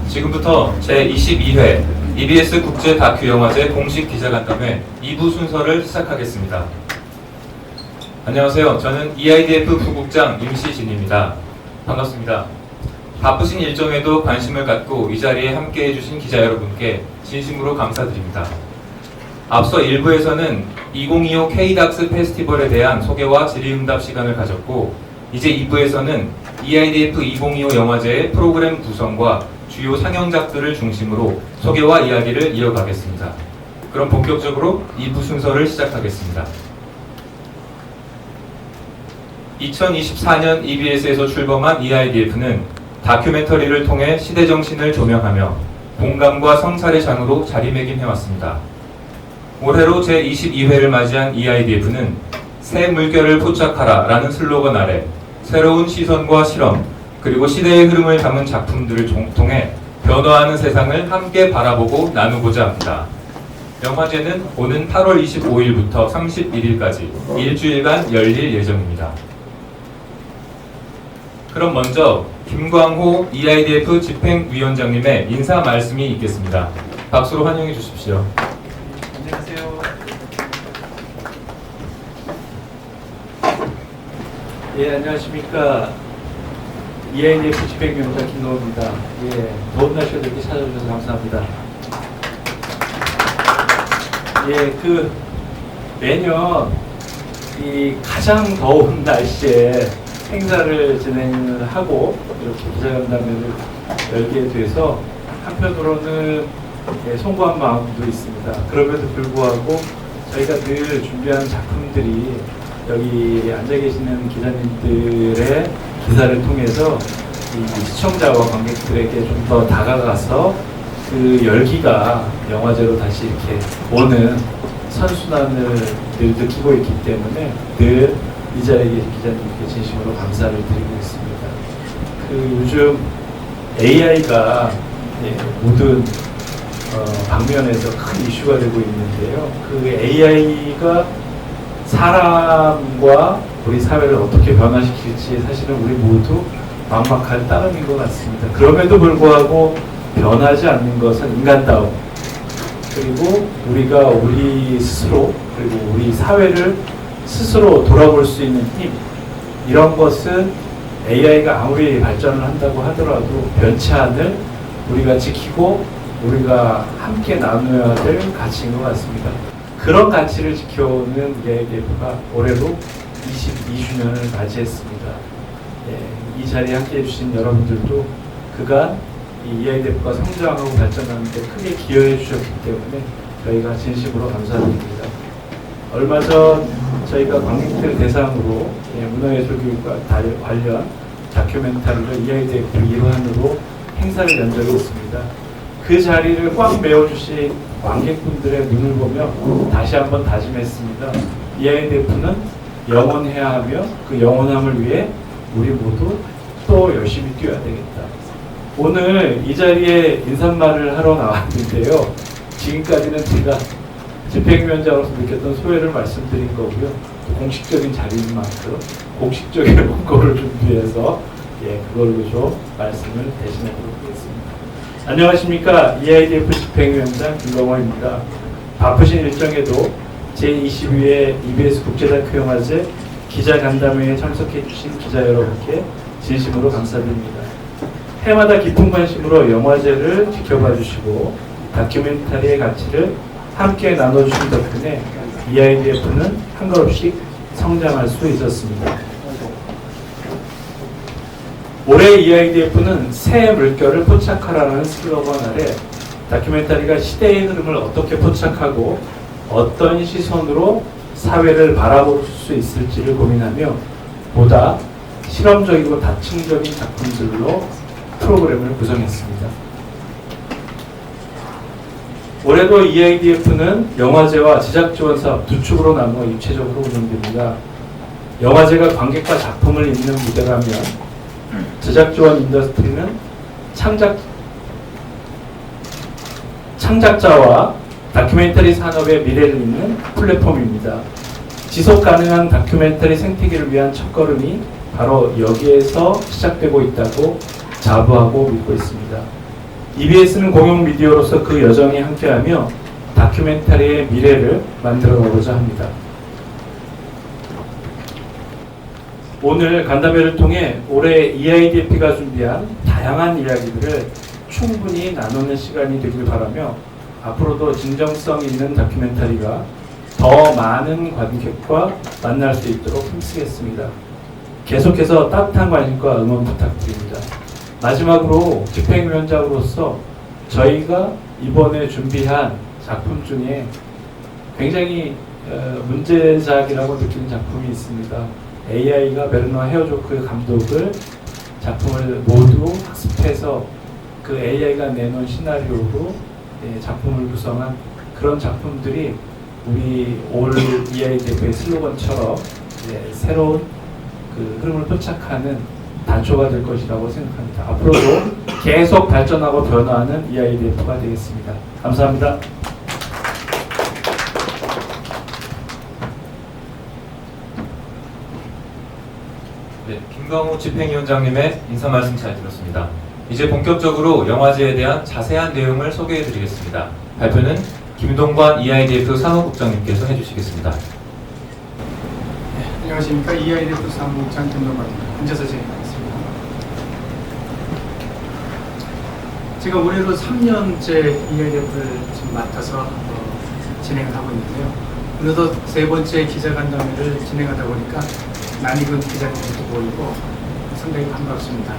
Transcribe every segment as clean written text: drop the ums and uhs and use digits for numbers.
지금부터 제22회 EBS 국제 다큐 영화제 공식 기자간담회 2부 순서를 시작하겠습니다. 안녕하세요. 저는 EIDF 부국장 임시진입니다. 반갑습니다. 바쁘신 일정에도 관심을 갖고 이 자리에 함께해 주신 기자 여러분께 진심으로 감사드립니다. 앞서 1부에서는 2025 K-닥스 페스티벌에 대한 소개와 질의응답 시간을 가졌고, 이제 2부에서는 EIDF 2025 영화제의 프로그램 구성과 주요 상영작들을 중심으로 소개와 이야기를 이어가겠습니다. 그럼 본격적으로 2부 순서를 시작하겠습니다. 2024년 EBS에서 출범한 EIDF는 다큐멘터리를 통해 시대정신을 조명하며 공감과 성찰의 장으로 자리매김해왔습니다. 올해로 제22회를 맞이한 EIDF는 새 물결을 포착하라 라는 슬로건 아래 새로운 시선과 실험, 그리고 시대의 흐름을 담은 작품들을 통해 변화하는 세상을 함께 바라보고 나누고자 합니다. 영화제는 오는 8월 25일부터 31일까지 일주일간 열릴 예정입니다. 그럼 먼저 김광호 EIDF 집행위원장님의 인사 말씀이 있겠습니다. 박수로 환영해 주십시오. 안녕하세요. 예, 안녕하십니까. EIDF 집행위원장 김광호입니다. 예, 더운 날씨에 이렇게 찾아주셔서 감사합니다. 예, 매년 이 가장 더운 날씨에 행사를 진행을 하고 이렇게 기자간담회를 열게 돼서 한편으로는 송구한 마음도 있습니다. 그럼에도 불구하고 저희가 늘 준비하는 작품들이 여기 앉아 계시는 기자님들의 기사를 통해서 이 시청자와 관객들에게 좀 더 다가가서 그 열기가 영화제로 다시 이렇게 오는 선순환을 늘 느끼고 있기 때문에 늘 이 자리에 계신 기자님께 진심으로 감사를 드리고 있습니다. 요즘 AI가 모든 방면에서 큰 이슈가 되고 있는데요. AI가 사람과 우리 사회를 어떻게 변화시킬지 사실은 우리 모두 막막할 따름인 것 같습니다. 그럼에도 불구하고 변하지 않는 것은 인간다움, 그리고 우리가 우리 스스로, 그리고 우리 사회를 스스로 돌아볼 수 있는 힘, 이런 것은 AI가 아무리 발전을 한다고 하더라도 변치 않을 우리가 지키고 우리가 함께 나누어야 될 가치인 것 같습니다. 그런 가치를 지켜오는 EIDF가 올해로 22주년을 맞이했습니다. 이 자리에 함께해 주신 여러분들도 그간 이 EIDF가 성장하고 발전하는 데 크게 기여해 주셨기 때문에 저희가 진심으로 감사드립니다. 얼마 전 저희가 관객들 대상으로 문화예술교육과 관련 다큐멘터리를 EIDF 일환으로 행사를 연 적이 있습니다. 그 자리를 꽉 메워주신 관객분들의 눈을 보며 다시 한번 다짐했습니다. EIDF는 영원해야 하며 그 영원함을 위해 우리 모두 또 열심히 뛰어야 되겠다. 오늘 이 자리에 인사말을 하러 나왔는데요. 지금까지는 제가 집행위원장으로서 느꼈던 소회를 말씀드린 거고요. 공식적인 자리인 만큼 공식적인 원고를 준비해서 그걸로 좀 말씀을 대신하도록 하겠습니다. 안녕하십니까. EIDF 집행위원장 김광호입니다. 바쁘신 일정에도 제22회 EBS 국제다큐영화제 기자간담회에 참석해 주신 기자 여러분께 진심으로 감사드립니다. 해마다 깊은 관심으로 영화제를 지켜봐 주시고 다큐멘터리의 가치를 함께 나눠주신 덕분에 EIDF는 한 걸음씩 성장할 수 있었습니다. 올해 EIDF는 새 물결을 포착하라는 슬로건 아래 다큐멘터리가 시대의 흐름을 어떻게 포착하고 어떤 시선으로 사회를 바라볼 수 있을지를 고민하며 보다 실험적이고 다층적인 작품들로 프로그램을 구성했습니다. 올해도 EIDF는 영화제와 제작지원 사업 두 축으로 나누어 입체적으로 운영됩니다. 영화제가 관객과 작품을 잇는 무대라면 제작지원 인더스트리는 창작자와 다큐멘터리 산업의 미래를 잇는 플랫폼입니다. 지속 가능한 다큐멘터리 생태계를 위한 첫걸음이 바로 여기에서 시작되고 있다고 자부하고 믿고 있습니다. EBS는 공영 미디어로서 그 여정에 함께하며 다큐멘터리의 미래를 만들어가고자 합니다. 오늘 간담회를 통해 올해 EIDF가 준비한 다양한 이야기들을 충분히 나누는 시간이 되길 바라며 앞으로도 진정성 있는 다큐멘터리가 더 많은 관객과 만날 수 있도록 힘쓰겠습니다. 계속해서 따뜻한 관심과 응원 부탁드립니다. 마지막으로 집행위원장으로서 저희가 이번에 준비한 작품 중에 굉장히 문제작이라고 느끼는 작품이 있습니다. AI가 베르너 헤어조크의 감독을 작품을 모두 학습해서 그 AI가 내놓은 시나리오로 작품을 구성한 그런 작품들이 우리 올 EIDF의 슬로건처럼 새로운 그 흐름을 포착하는 단초가 될 것이라고 생각합니다. 앞으로도 계속 발전하고 변화하는 EIDF가 되겠습니다. 감사합니다. 네, 김광우 집행위원장님의 인사 말씀 잘 들었습니다. 이제 본격적으로 영화제에 대한 자세한 내용을 소개해 드리겠습니다. 발표는 김동관 EIDF 사무국장님께서 해주시겠습니다. 네, 안녕하십니까. EIDF 사무국장 김동관입니다. 앉아서 진행하겠습니다. 제가 올해로 3년째 EIDF를 지금 맡아서 진행을 하고 있는데요. 어느덧 세 번째 기자간담회를 진행하다 보니까 낯익은 기자님들도 보이고 상당히 반갑습니다.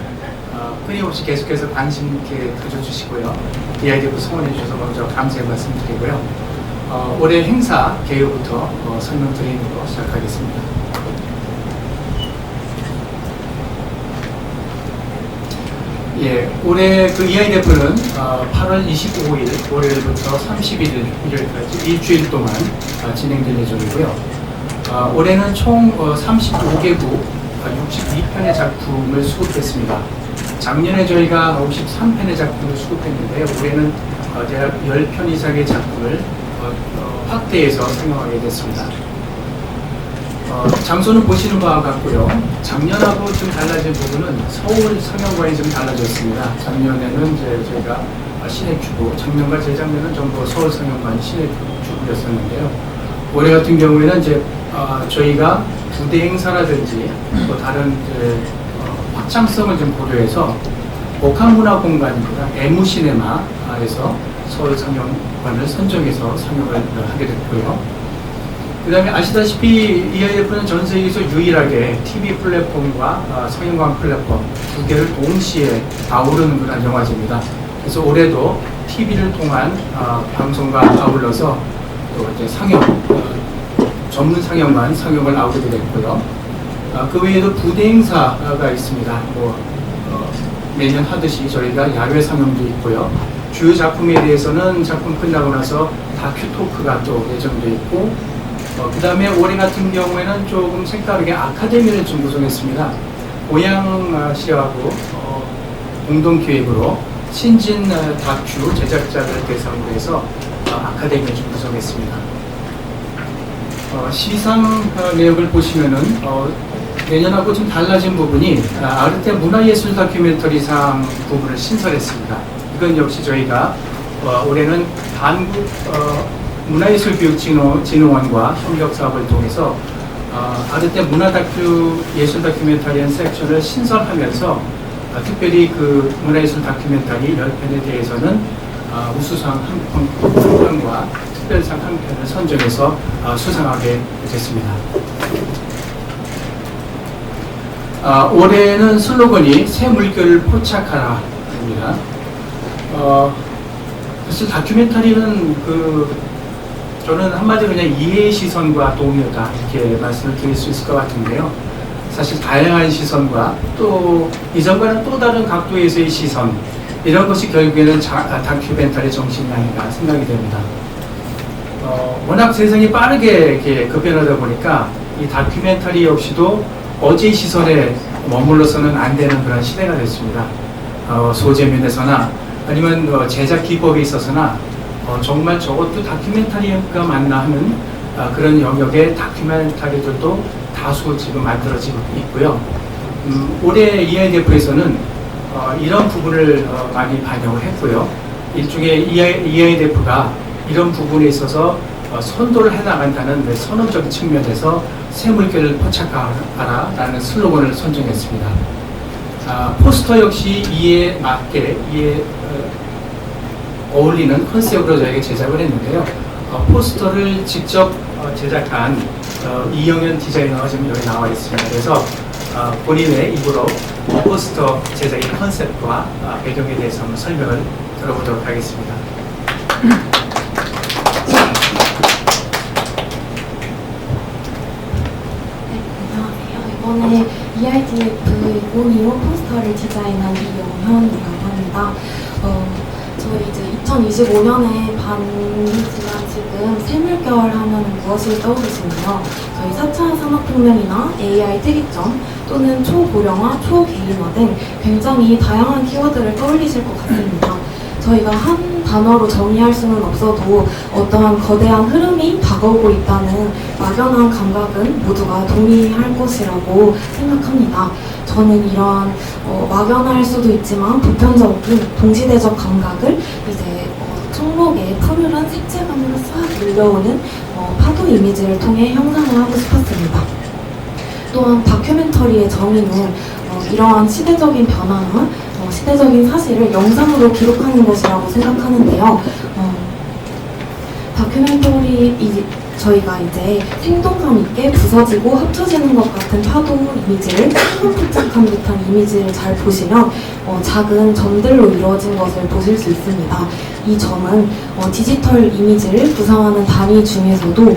끊임없이 계속해서 관심 있게 가져주시고요. EIDF 성원해 주셔서 먼저 감사의 말씀 드리고요. 올해 행사 개요부터 설명드리는 거 시작하겠습니다. 예, 올해 그 EIDF는 8월 25일 월요일부터 31일까지 일주일 동안 진행될 예정이고요. 올해는 총 35개국 62편의 작품을 수급했습니다. 작년에 저희가 53편의 작품을 수급했는데 올해는 대략 10편 이상의 작품을 확대해서 상영하게 됐습니다. 장소는 보시는 바와 같고요. 작년하고 좀 달라진 부분은 서울 상영관이 좀 달라졌습니다. 작년에는 이제 저희가 시내큐브, 작년과 재작년은 전부 서울 상영관 시내큐브였었는데요. 올해 같은 경우에는 이제 저희가 부대 행사라든지 또 다른 확장성을 좀 고려해서 복합문화공간입니다. 애무시네마에서 서울 상영관을 선정해서 상영을 하게 됐고요. 그 다음에 아시다시피 EIDF는 전 세계에서 유일하게 TV 플랫폼과 상영관 플랫폼 두 개를 동시에 아우르는 그런 영화제입니다. 그래서 올해도 TV를 통한 방송과 아울러서 또 이제 전문 상영관 상영을 아우르게 됐고요. 그 외에도 부대 행사가 있습니다. 매년 하듯이 저희가 야외 상영도 있고요. 주요 작품에 대해서는 작품 끝나고 나서 다큐 토크가 또 예정돼 있고, 그 다음에 올해 같은 경우에는 조금 색다르게 아카데미를 좀 구성했습니다. 고양시하고 공동 기획으로 신진 다큐 제작자들 대상으로 해서 아카데미를 좀 구성했습니다. 시상 내역을 보시면은 내년하고 좀 달라진 부분이 아르테 문화예술 다큐멘터리상 부분을 신설했습니다. 이건 역시 저희가 올해는 한국 문화예술교육진흥원과 협력 사업을 통해서 아르테 예술 다큐멘터리한 섹션을 신설하면서 특별히 그 문화예술 다큐멘터리 10편에 대해서는 우수상 1편과 특별상 1편을 선정해서 수상하게 됐습니다. 올해는 슬로건이 새 물결을 포착하라입니다. 사실 다큐멘터리는 저는 한마디로 그냥 이해의 시선과 동요다 이렇게 말씀을 드릴 수 있을 것 같은데요. 사실 다양한 시선과 또 이전과는 또 다른 각도에서의 시선, 이런 것이 결국에는 다큐멘터리 정신이 아닌가 생각이 됩니다. 워낙 세상이 빠르게 이렇게 급변하다 보니까 이 다큐멘터리 역시도 어제의 시선에 머물러서는 안 되는 그런 시대가 됐습니다. 소재 면에서나 아니면 제작 기법에 있어서나 정말 저것도 다큐멘터리가 맞나 하는 그런 영역의 다큐멘터리들도 다수 지금 만들어지고 있고요. 올해 EIDF에서는 이런 부분을 많이 반영을 했고요. 일종의 EIDF가 이런 부분에 있어서 선도를 해나간다는 선언적인 측면에서 새 물결을 포착하라라는 슬로건을 선정했습니다. 포스터 역시 이에 맞게 어울리는 컨셉으로 저희가 제작을 했는데요. 포스터를 직접 제작한 이영현 디자이너가 지금 여기 나와 있습니다. 그래서 본인의 입으로 포스터 제작의 컨셉과 배경에 대해서 한번 설명을 들어보도록 하겠습니다. 이번에 EIDF 2025 포스터를 디자인한 이영현이라고 합니다. 저희 이제 2025년에 반이지만 지금 새물결 하면 무엇을 떠오르시나요? 저희 4차 산업혁명이나 AI 특이점 또는 초고령화, 초개인화 등 굉장히 다양한 키워드를 떠올리실 것 같습니다. 저희가 한 단어로 정의할 수는 없어도 어떠한 거대한 흐름이 다가오고 있다는 막연한 감각은 모두가 동의할 것이라고 생각합니다. 저는 이런 막연할 수도 있지만 보편적인 동시대적 감각을 이제 청록의 푸르른 색채감으로 싹 밀려오는 파도 이미지를 통해 형상을 하고 싶었습니다. 또한 다큐멘터리의 정의는 이러한 시대적인 변화나 시대적인 사실을 영상으로 기록하는 것이라고 생각하는데요. 다큐멘터리 저희가 이제 생동감 있게 부서지고 합쳐지는 것 같은 파도 이미지를 포착한 듯한 이미지를 잘 보시면 작은 점들로 이루어진 것을 보실 수 있습니다. 이 점은 디지털 이미지를 구성하는 단위 중에서도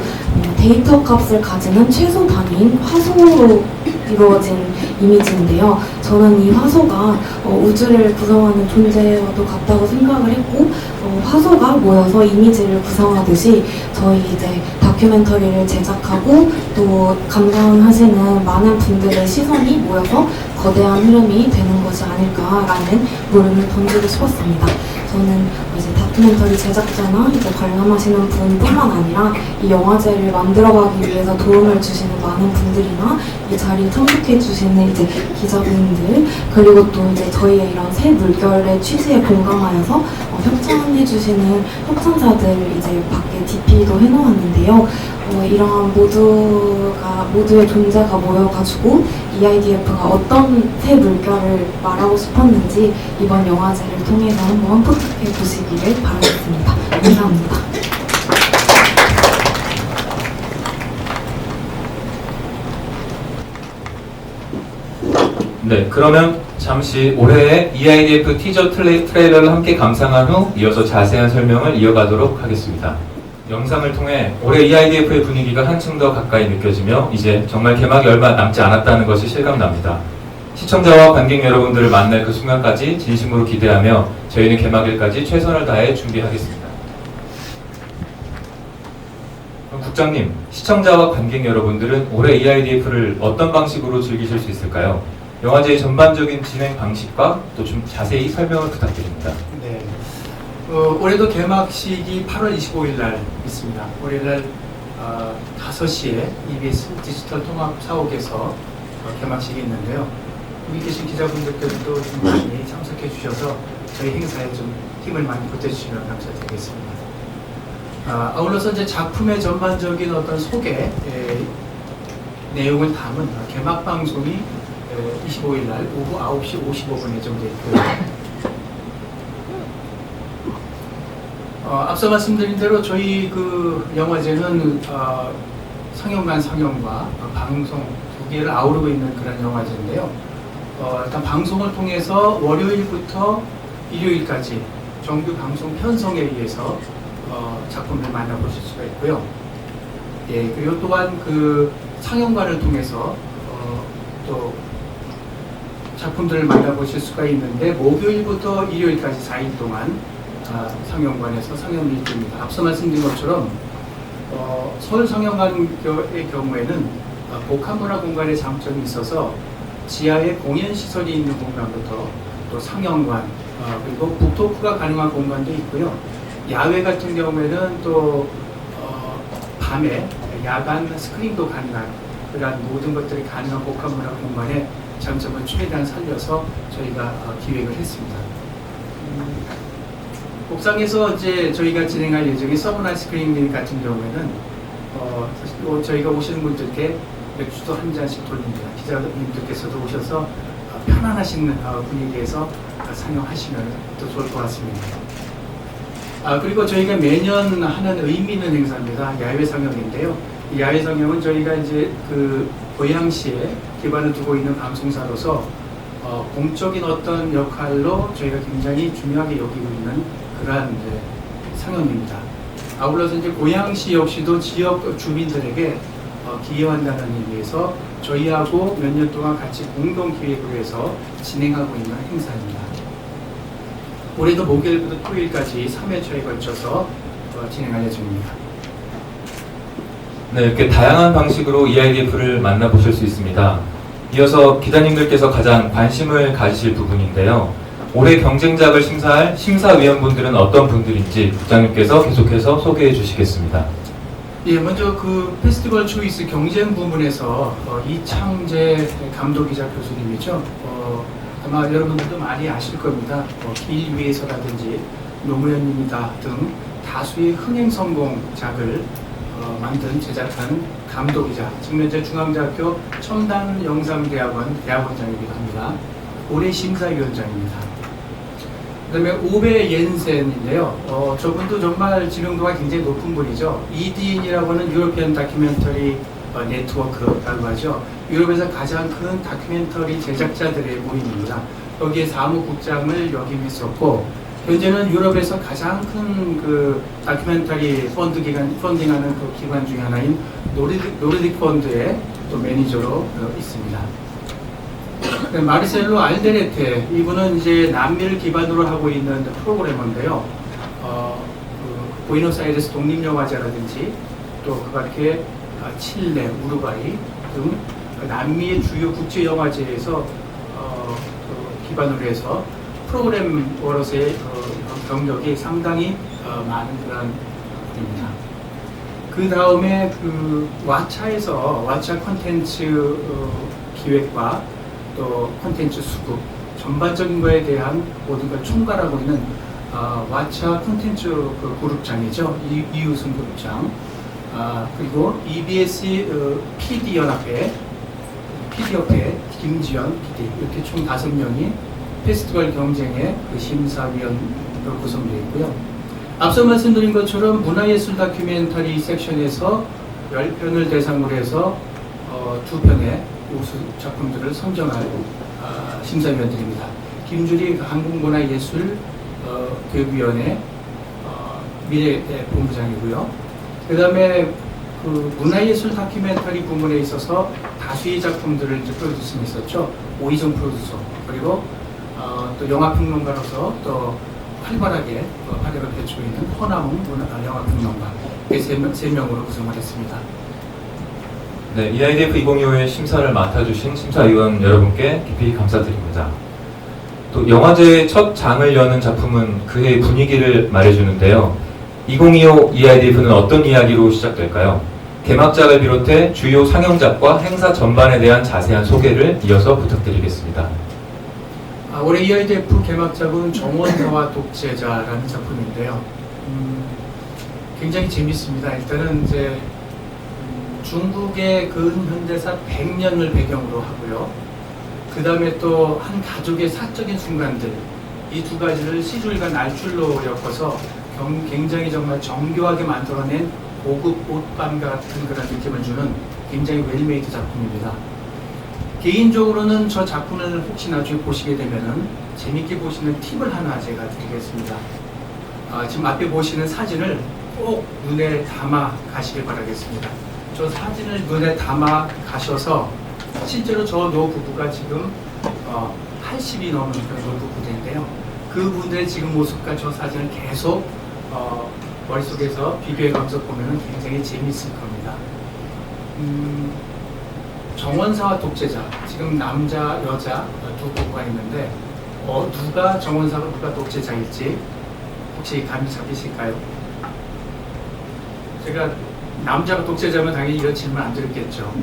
데이터 값을 가지는 최소 단위인 화소로 이루어진 이미지인데요. 저는 이 화소가 우주를 구성하는 존재와도 같다고 생각을 했고 화소가 모여서 이미지를 구성하듯이 저희 이제 다큐멘터리를 제작하고 또 감상하시는 많은 분들의 시선이 모여서 거대한 흐름이 되는 것이 아닐까라는 물음을 던지고 싶었습니다. 저는 이제 다큐멘터리 제작자나 이제 관람하시는 분뿐만 아니라 이 영화제를 만들어가기 위해서 도움을 주시는 많은 분들이나 이 자리에 참석해 주시는 이제 기자분들 그리고 또 이제 저희의 이런 새 물결의 취지에 공감하여서 협찬해 주시는 협찬사들 이제 밖에 DP도 해놓았는데요. 이런 모두의 존재가 모여가지고 EIDF가 어떤 새 물결을 말하고 싶었는지 이번 영화제를 통해서 한번 포착해 보시기를 바라겠습니다. 감사합니다. 네, 그러면 잠시 올해의 EIDF 티저 트레일러를 함께 감상한 후 이어서 자세한 설명을 이어가도록 하겠습니다. 영상을 통해 올해 EIDF의 분위기가 한층 더 가까이 느껴지며 이제 정말 개막이 얼마 남지 않았다는 것이 실감납니다. 시청자와 관객 여러분들을 만날 그 순간까지 진심으로 기대하며 저희는 개막일까지 최선을 다해 준비하겠습니다. 그럼 국장님, 시청자와 관객 여러분들은 올해 EIDF를 어떤 방식으로 즐기실 수 있을까요? 영화제의 전반적인 진행 방식과 또 좀 자세히 설명을 부탁드립니다. 네. 올해도 개막식이 8월 25일 날 있습니다. 월요일 날 5시에 EBS 디지털 통합 사옥에서 개막식이 있는데요. 여기 계신 기자분들께서도 좀 많이 참석해 주셔서 저희 행사에 좀 힘을 많이 보태주시면 감사드리겠습니다. 아울러서 이제 작품의 전반적인 어떤 소개 내용을 담은 개막 방송이 25일 날 오후 9시 55분 예정되어 있고요. 앞서 말씀드린 대로 저희 그 영화제는 상영관 상영과 방송 두 개를 아우르고 있는 그런 영화제인데요. 일단 방송을 통해서 월요일부터 일요일까지 정규 방송 편성에 의해서 작품을 만나보실 수가 있고요. 예, 그리고 또한 그 상영관을 통해서 또 작품들을 만나보실 수가 있는데 목요일부터 일요일까지 4일 동안 상영관에서 상영 일정입니다. 앞서 말씀드린 것처럼 서울 상영관의 경우에는 복합문화 공간의 장점이 있어서 지하에 공연 시설이 있는 공간부터 또 상영관 그리고 북토크가 가능한 공간도 있고요. 야외 같은 경우에는 또 밤에 야간 스크린도 가능한 그러한 모든 것들이 가능한 복합문화 공간에 장점을 최대한 살려서 저희가 기획을 했습니다. 옥상에서 이제 저희가 진행할 예정인 서브나이트 스크린 같은 경우에는 사실 저희가 오시는 분들께 맥주도 한 잔씩 돌립니다. 기자님들께서도 오셔서 편안하신 분위기에서 상영하시면 또 좋을 것 같습니다. 그리고 저희가 매년 하는 의미 있는 행사입니다. 야외 상영인데요. 이 야외 상영은 저희가 이제 그 고양시에 기반을 두고 있는 방송사로서 공적인 어떤 역할로 저희가 굉장히 중요하게 여기고 있는 그러한 이제 상영입니다. 아울러서 이제 고양시 역시도 지역 주민들에게 기여한다는 의미에서 저희하고 몇 년 동안 같이 공동 기획을 해서 진행하고 있는 행사입니다. 올해도 목요일부터 토요일까지 3회차에 걸쳐서 진행할 예정입니다. 네, 이렇게 다양한 방식으로 EIDF를 만나보실 수 있습니다. 이어서 기자님들께서 가장 관심을 가지실 부분인데요. 올해 경쟁작을 심사할 심사위원분들은 어떤 분들인지 국장님께서 계속해서 소개해 주시겠습니다. 예, 먼저 그 페스티벌 초이스 경쟁 부문에서 이창재 감독이자 교수님이죠. 아마 여러분들도 많이 아실 겁니다. 길 위에서라든지 노무현입니다 등 다수의 흥행 성공작을 만든 제작한 감독이자 지금 현재 중앙대학교 첨단영상대학원 대학원장이기도 합니다. 올해 심사위원장입니다. 그 다음에 오베 옌센인데요. 저분도 정말 지명도가 굉장히 높은 분이죠. EDN이라고 하는 유로피안 다큐멘터리 네트워크라고 하죠. 유럽에서 가장 큰 다큐멘터리 제작자들의 모임입니다. 여기에 사무국장을 역임했었고, 현재는 유럽에서 가장 큰 그 다큐멘터리 펀딩하는 그 기관 중에 하나인 노르딕 펀드의 또 매니저로 있습니다. 마르셀로 알데레테, 이분은 이제 남미를 기반으로 하고 있는 프로그래머인데요. 부에노스아이레스 독립영화제라든지 또 그 밖에 칠레, 우루과이 등 남미의 주요 국제영화제에서 기반으로 해서 프로그래머로서의 경력이 상당히 많은 그런 분입니다. 그 다음에 그 왓챠에서 왓챠 콘텐츠 기획과 또 콘텐츠 수급 전반적인 거에 대한 모든 걸 총괄하고 있는 왓챠 콘텐츠 그 그룹장이죠. 이우승 그룹장. 그리고 EBS PD연합회 김지연 PD 이렇게 총 5명이 페스티벌 경쟁의 그 심사위원으로 구성되어 있고요. 앞서 말씀드린 것처럼 문화예술 다큐멘터리 섹션에서 10편을 대상으로 해서 2편의 우수 작품들을 선정할 심사위원들입니다. 김주리 한국문화예술 교육위원회 미래본부장이고요. 그 다음에 그 문화예술 다큐멘터리 부문에 있어서 다수의 작품들을 이제 프로듀싱했었죠. 오희정 프로듀서, 그리고 또 영화평론가로서 또 활발하게 활약을 펼치고 있는 허남웅 영화평론가, 이 세 명으로 구성을 했습니다. 네, EIDF 2025의 심사를 맡아주신 심사위원 여러분께 깊이 감사드립니다. 또 영화제의 첫 장을 여는 작품은 그의 분위기를 말해주는데요. 2025 EIDF는 어떤 이야기로 시작될까요? 개막작을 비롯해 주요 상영작과 행사 전반에 대한 자세한 소개를 이어서 부탁드리겠습니다. 올해 EIDF 개막작은 정원사와 독재자라는 작품인데요. 굉장히 재밌습니다. 일단은 이제 중국의 근현대사 100년을 배경으로 하고요. 그 다음에 또 한 가족의 사적인 순간들, 이 두 가지를 시줄과 날줄로 엮어서 굉장히 정말 정교하게 만들어낸 고급 옷감 같은 그런 느낌을 주는 굉장히 웰메이드 작품입니다. 개인적으로는 저 작품을 혹시 나중에 보시게 되면은 재밌게 보시는 팁을 하나 제가 드리겠습니다. 지금 앞에 보시는 사진을 꼭 눈에 담아 가시길 바라겠습니다. 저 사진을 눈에 담아 가셔서 실제로 저 노부부가 지금 80이 넘은 그런 노부부인데요. 그분들의 지금 모습과 저 사진을 계속 머릿속에서 비교해가면서 보면 굉장히 재미있을 겁니다. 정원사와 독재자, 지금 남자, 여자 두 부부가 있는데 누가 정원사고 누가 독재자일지 혹시 감이 잡히실까요? 제가 남자가 독재자면 당연히 이런 질문 안 드렸겠죠.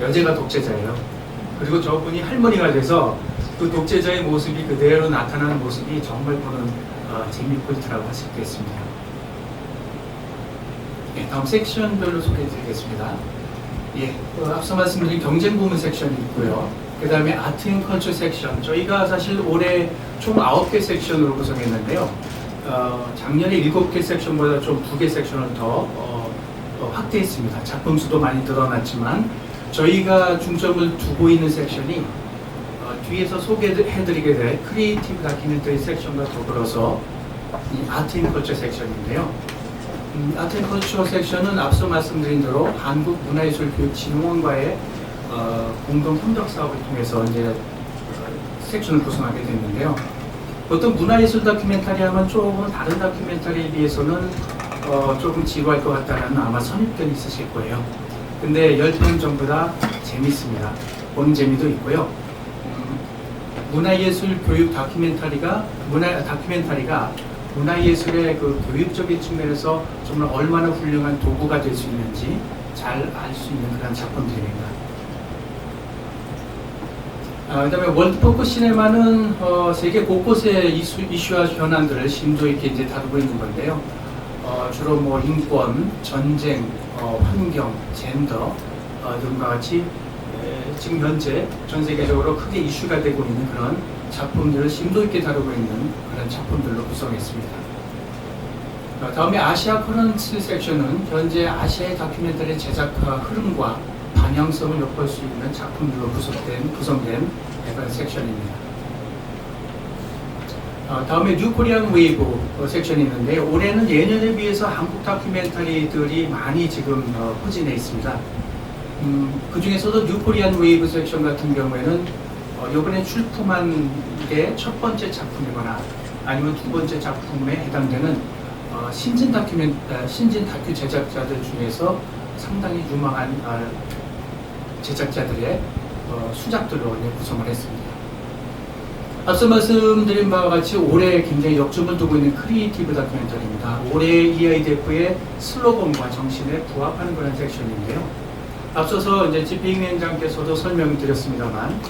여자가 독재자예요. 그리고 저분이 할머니가 돼서 그 독재자의 모습이 그대로 나타나는 모습이 정말 보는 재미포인트라고 할 수 있겠습니다. 네, 다음 섹션별로 소개해드리겠습니다. 예, 앞서 말씀드린 경쟁 부문 섹션이 있고요. 그 다음에 아트 앤 컬처 섹션. 저희가 사실 올해 총 9개 섹션으로 구성했는데요. 작년에 7개 섹션보다 좀 2개 섹션을 더 확대했습니다. 작품 수도 많이 늘어났지만 저희가 중점을 두고 있는 섹션이 뒤에서 소개해드리게 될 크리에이티브 다큐멘터리 섹션과 더불어서 이 아트 앤 컬처 섹션인데요. 아트 앤 컬처 섹션은 앞서 말씀드린 대로 한국문화예술교육진흥원과의 공동 협력 사업을 통해서 이제 섹션을 구성하게 됐는데요. 보통 문화예술 다큐멘터리 하면 조금 다른 다큐멘터리에 비해서는 조금 지루할 것 같다는 아마 선입견이 있으실 거예요. 근데 10편 전부 다 재밌습니다. 보는 재미도 있고요. 문화예술 교육 다큐멘터리가 문화예술의 그 교육적인 측면에서 정말 얼마나 훌륭한 도구가 될 수 있는지 잘 알 수 있는 그런 작품들입니다. 그 다음에 월드포크 시네마는 세계 곳곳의 이슈와 현안들을 심도 있게 이제 다루고 있는 건데요. 주로 뭐 인권, 전쟁, 환경, 젠더 등과 같이 지금 현재 전 세계적으로 크게 이슈가 되고 있는 그런 작품들을 심도 있게 다루고 있는 그런 작품들로 구성했습니다. 다음에 아시아 커런트 섹션은 현재 아시아의 다큐멘터리 제작화 흐름과 방향성을 엿볼 수 있는 작품들로 구성된 그런 섹션입니다. 다음에 뉴 코리안 웨이브 섹션이 있는데 올해는 예년에 비해서 한국 다큐멘터리들이 많이 지금 포진해 있습니다. 그 중에서도 뉴 코리안 웨이브 섹션 같은 경우에는 이번에 출품한 게 첫 번째 작품이거나 아니면 두 번째 작품에 해당되는 신진 다큐 제작자들 중에서 상당히 유망한 제작자들의 수작들로 구성을 했습니다. 앞서 말씀드린 바와 같이 올해 굉장히 역점을 두고 있는 크리에이티브 다큐멘터리입니다. 올해 EIDF의 슬로건과 정신에 부합하는 그런 섹션인데요. 앞서서 이제 지핑 위원장께서도 설명을 드렸습니다만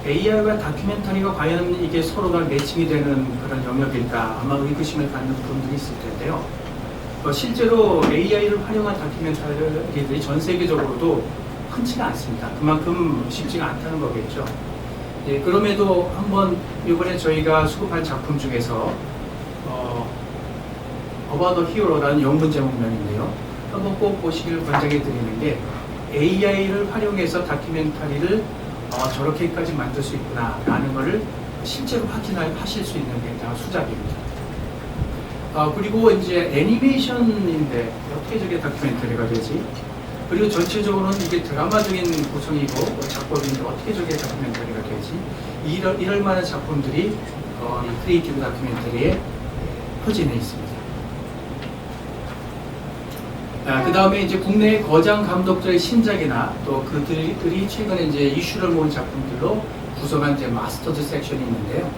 AI와 다큐멘터리가 과연 이게 서로가 매칭이 되는 그런 영역일까 아마 의구심을 갖는 분들이 있을 텐데요. 실제로 AI를 활용한 다큐멘터리들이 전 세계적으로도 흔치가 않습니다. 그만큼 쉽지가 않다는 거겠죠. 예, 그럼에도 한번 이번에 저희가 수급한 작품 중에서 About a Hero라는 영문 제목명인데요. 한번 꼭 보시길 권장해 드리는 게 AI를 활용해서 다큐멘터리를 저렇게까지 만들 수 있구나 라는 것을 실제로 확인하실 수 있는 굉장한 수작입니다. 그리고 이제 애니메이션인데 어떻게 저게 다큐멘터리가 되지? 그리고 전체적으로는 이게 드라마적인 구성이고 작품인데 어떻게 저게 다큐멘터리가 되지? 이럴 만한 작품들이 이 크리에이티브 다큐멘터리에 포진해 있습니다. 그 다음에 이제 국내 거장 감독들의 신작이나 또 그들이 최근에 이제 이슈를 모은 작품들로 구성한 이제 마스터즈 섹션이 있는데요.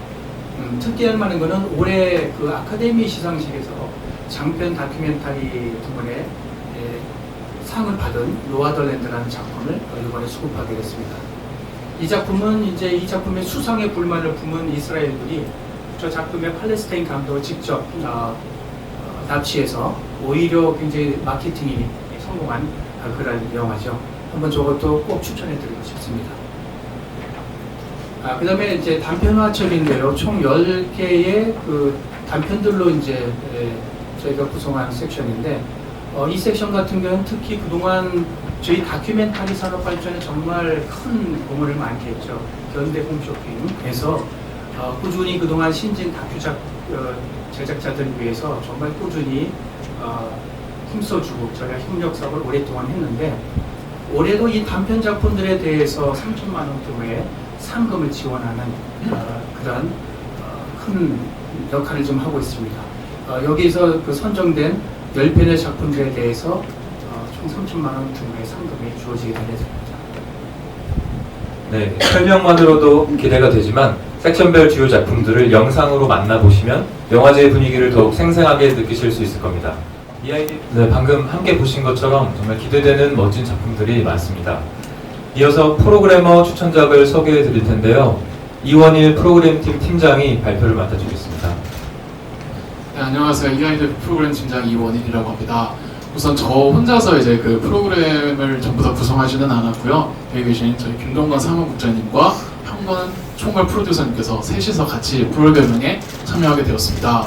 특이할 만한 거는 올해 그 아카데미 시상식에서 장편 다큐멘터리 부문에 상을 받은 노아더랜드라는 작품을 이번에 수급하게 됐습니다. 이 작품은 이제 이 작품의 수상에 불만을 품은 이스라엘군이 저 작품의 팔레스타인 감독을 직접 납치해서 오히려 굉장히 마케팅이 성공한 그런 영화죠. 한번 저것도 꼭 추천해드리고 싶습니다. 그 다음에 이제 단편화첩인데요. 총 10개의 그 단편들로 이제 저희가 구성한 섹션인데 이 섹션 같은 경우는 특히 그동안 저희 다큐멘터리 산업 발전에 정말 큰 공헌을 많이 했죠. 현대 홈쇼핑에서 꾸준히 그동안 신진 다큐작 제작자들을 위해서 정말 꾸준히 힘써주고 저희가 협력 사업을 오랫동안 했는데 올해도 이 단편 작품들에 대해서 3천만 원 규모의 상금을 지원하는 그런 큰 역할을 좀 하고 있습니다. 여기서 그 선정된 10편의 작품들에 대해서 총 3천만 원 규모의 상금이 주어지게 되겠습니다. 네, 설명만으로도 기대가 되지만 섹션별 주요 작품들을 영상으로 만나보시면 영화제의 분위기를 더욱 생생하게 느끼실 수 있을 겁니다. 네, 방금 함께 보신 것처럼 정말 기대되는 멋진 작품들이 많습니다. 이어서 프로그래머 추천작을 소개해 드릴 텐데요. 이원일 프로그램팀 팀장이 발표를 맡아주겠습니다. 네, 안녕하세요. 이아이드 프로그램 팀장 이원일이라고 합니다. 우선 저 혼자서 이제 그 프로그램을 전부 다 구성하지는 않았고요. 여기 계신 저희 김동관 사무국장님과 현건 총괄 프로듀서님께서 셋이서 같이 프로그래밍에 참여하게 되었습니다.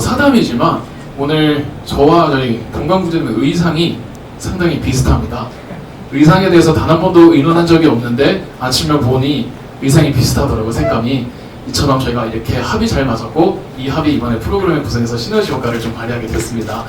사담이지만 오늘 저와 저희 동관국장님의 의상이 상당히 비슷합니다. 의상에 대해서 단 한 번도 의논한 적이 없는데 아침에 보니 의상이 비슷하더라고요. 색감이. 이처럼 저희가 이렇게 합이 잘 맞았고 이 합이 이번에 프로그램 구성에서 시너지 효과를 좀 발휘하게 됐습니다.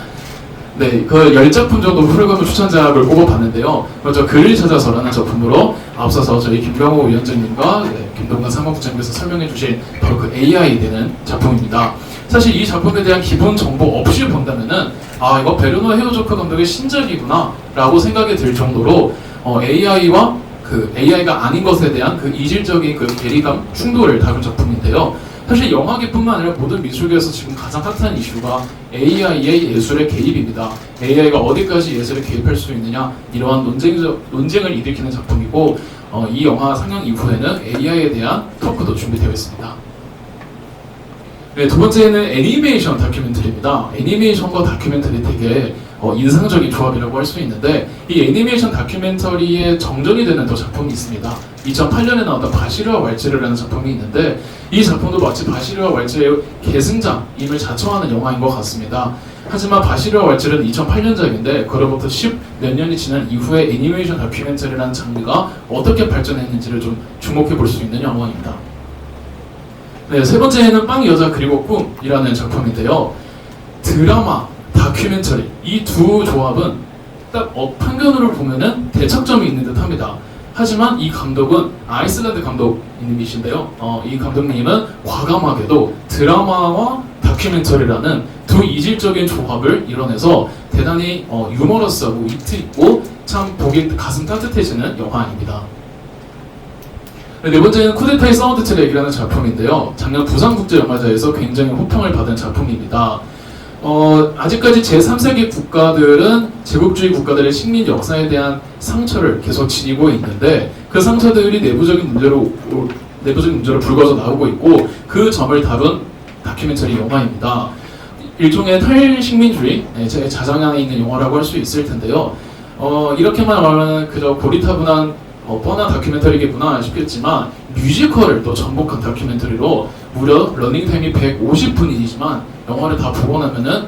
네, 그 10작품 정도 프로그램 추천작을 뽑아봤는데요. 먼저 글을 찾아서라는 작품으로 앞서서 저희 김병호 위원장님과 김동관 사무국장님께서 설명해 주신 바로 그 AI 되는 작품입니다. 사실 이 작품에 대한 기본 정보 없이 본다면은 아 이거 베르너 헤어조크 감독의 신작이구나 라고 생각이 들 정도로 AI와 그 AI가 아닌 것에 대한 그 이질적인 그 괴리감, 충돌을 다룬 작품인데요. 사실 영화계뿐만 아니라 모든 미술계에서 지금 가장 핫한 이슈가 AI의 예술의 개입입니다. AI가 어디까지 예술에 개입할 수 있느냐 이러한 논쟁을 일으키는 작품이고 이 영화 상영 이후에는 AI에 대한 토크도 준비되어 있습니다. 네, 두 번째는 애니메이션 다큐멘터리입니다. 애니메이션과 다큐멘터리 되게 인상적인 조합이라고 할 수 있는데 이 애니메이션 다큐멘터리의 정전이 되는 또 작품이 있습니다. 2008년에 나왔던 바시르와 왈츠르라는 작품이 있는데 이 작품도 마치 바시르와 왈츠르의 계승장임을 자처하는 영화인 것 같습니다. 하지만 바시르와 왈츠르는 2008년작인데 그로부터 10몇 년이 지난 이후에 애니메이션 다큐멘터리라는 장르가 어떻게 발전했는지를 좀 주목해 볼 수 있는 영화입니다. 네, 세 번째는 빵 여자 그리고 꿈이라는 작품인데요. 드라마, 다큐멘터리 이 두 조합은 딱 편견으로 보면은 대척점이 있는 듯합니다. 하지만 이 감독은 아이슬란드 감독님이신데요. 이 감독님은 과감하게도 드라마와 다큐멘터리라는 두 이질적인 조합을 이뤄내서 대단히 유머러스하고 위트 있고 참 보기 가슴 따뜻해지는 영화입니다. 네 번째는 쿠데타의 사운드 트랙이라는 작품인데요. 작년 부산국제영화제에서 굉장히 호평을 받은 작품입니다. 아직까지 제3세계 국가들은 제국주의 국가들의 식민 역사에 대한 상처를 계속 지니고 있는데 그 상처들이 내부적인 문제로 불거져 나오고 있고 그 점을 다룬 다큐멘터리 영화입니다. 일종의 탈식민주의, 제 자장향에 있는 영화라고 할 수 있을 텐데요. 이렇게만 말하면 그저 고리타분한 뻔한 다큐멘터리겠구나 싶겠지만 뮤지컬을 또 전복한 다큐멘터리로 무려 러닝타임이 150분이지만 영화를 다 보고 나면은